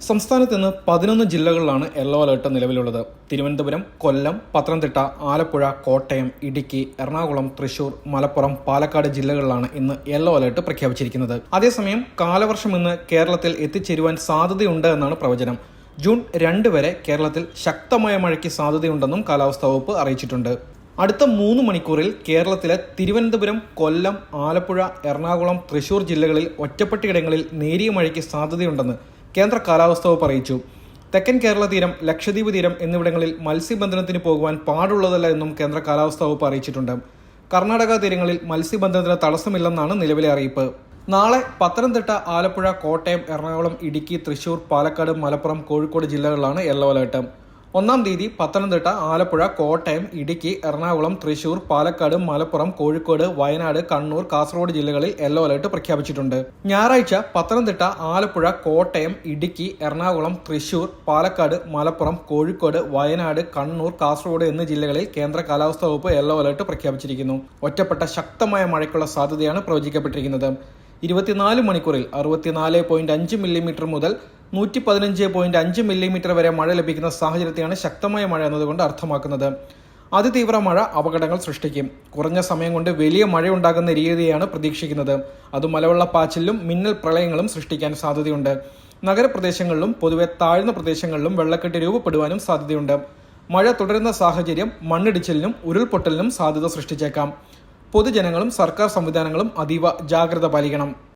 സംസ്ഥാനത്ത് ഇന്ന് 11 ജില്ലകളിലാണ് യെല്ലോ അലർട്ട് നിലവിലുള്ളത്. തിരുവനന്തപുരം, കൊല്ലം, പത്തനംതിട്ട, ആലപ്പുഴ, കോട്ടയം, ഇടുക്കി, എറണാകുളം, തൃശൂർ, മലപ്പുറം, പാലക്കാട് ജില്ലകളിലാണ് ഇന്ന് യെല്ലോ അലർട്ട് പ്രഖ്യാപിച്ചിരിക്കുന്നത്. അതേസമയം കാലവർഷം ഇന്ന് കേരളത്തിൽ എത്തിച്ചേരുവാൻ സാധ്യതയുണ്ട് എന്നാണ് പ്രവചനം. ജൂൺ 2 വരെ കേരളത്തിൽ ശക്തമായ മഴയ്ക്ക് സാധ്യതയുണ്ടെന്നും കാലാവസ്ഥാ വകുപ്പ് അറിയിച്ചിട്ടുണ്ട്. അടുത്ത 3 മണിക്കൂറിൽ കേരളത്തിലെ തിരുവനന്തപുരം, കൊല്ലം, ആലപ്പുഴ, എറണാകുളം, തൃശൂർ ജില്ലകളിൽ ഒറ്റപ്പെട്ടയിടങ്ങളിൽ നേരിയ മഴയ്ക്ക് സാധ്യതയുണ്ടെന്ന് കേന്ദ്ര കാലാവസ്ഥാ വകുപ്പ് അറിയിച്ചു. തെക്കൻ കേരള തീരം, ലക്ഷദ്വീപ് തീരം എന്നിവിടങ്ങളിൽ മത്സ്യബന്ധനത്തിന് പോകുവാൻ പാടുള്ളതല്ല എന്നും കേന്ദ്ര കാലാവസ്ഥാ വകുപ്പ് അറിയിച്ചിട്ടുണ്ട്. കർണാടക തീരങ്ങളിൽ മത്സ്യബന്ധനത്തിന് തടസ്സമില്ലെന്നാണ് നിലവിലെ അറിയിപ്പ്. നാളെ പത്തനംതിട്ട, ആലപ്പുഴ, കോട്ടയം, എറണാകുളം, ഇടുക്കി, തൃശൂർ, പാലക്കാട്, മലപ്പുറം, കോഴിക്കോട് ജില്ലകളിലാണ് യെല്ലോ അലർട്ട്. 1-ാം തീയതി പത്തനംതിട്ട, ആലപ്പുഴ, കോട്ടയം, ഇടുക്കി, എറണാകുളം, തൃശൂർ, പാലക്കാട്, മലപ്പുറം, കോഴിക്കോട്, വയനാട്, കണ്ണൂർ, കാസർഗോഡ് ജില്ലകളിൽ യെല്ലോ അലർട്ട് പ്രഖ്യാപിച്ചിട്ടുണ്ട്. ഞായറാഴ്ച പത്തനംതിട്ട, ആലപ്പുഴ, കോട്ടയം, ഇടുക്കി, എറണാകുളം, തൃശൂർ, പാലക്കാട്, മലപ്പുറം, കോഴിക്കോട്, വയനാട്, കണ്ണൂർ, കാസർഗോഡ് എന്നീ ജില്ലകളിൽ കേന്ദ്ര കാലാവസ്ഥാ വകുപ്പ് യെല്ലോ അലർട്ട് പ്രഖ്യാപിച്ചിരിക്കുന്നു. ഒറ്റപ്പെട്ട ശക്തമായ മഴയ്ക്കുള്ള സാധ്യതയാണ് പ്രവചിക്കപ്പെട്ടിരിക്കുന്നത്. 24 മണിക്കൂറിൽ 64.5 മില്ലിമീറ്റർ മുതൽ 115.5 മില്ലിമീറ്റർ വരെ മഴ ലഭിക്കുന്ന സാഹചര്യത്തെയാണ് ശക്തമായ മഴ എന്നതുകൊണ്ട് അർത്ഥമാക്കുന്നത്. അതിതീവ്ര മഴ അപകടങ്ങൾ സൃഷ്ടിക്കും. കുറഞ്ഞ സമയം കൊണ്ട് വലിയ മഴയുണ്ടാകുന്ന രീതിയാണ് പ്രതീക്ഷിക്കുന്നത്. അത് മലവെള്ളപ്പാച്ചിലും മിന്നൽ പ്രളയങ്ങളും സൃഷ്ടിക്കാൻ സാധ്യതയുണ്ട്. നഗരപ്രദേശങ്ങളിലും പൊതുവെ താഴ്ന്ന പ്രദേശങ്ങളിലും വെള്ളക്കെട്ട് രൂപപ്പെടുവാനും സാധ്യതയുണ്ട്. മഴ തുടരുന്ന സാഹചര്യം മണ്ണിടിച്ചിലിനും ഉരുൾപൊട്ടലിനും സാധ്യത സൃഷ്ടിച്ചേക്കാം. പൊതുജനങ്ങളും സർക്കാർ സംവിധാനങ്ങളും അതീവ ജാഗ്രത പാലിക്കണം.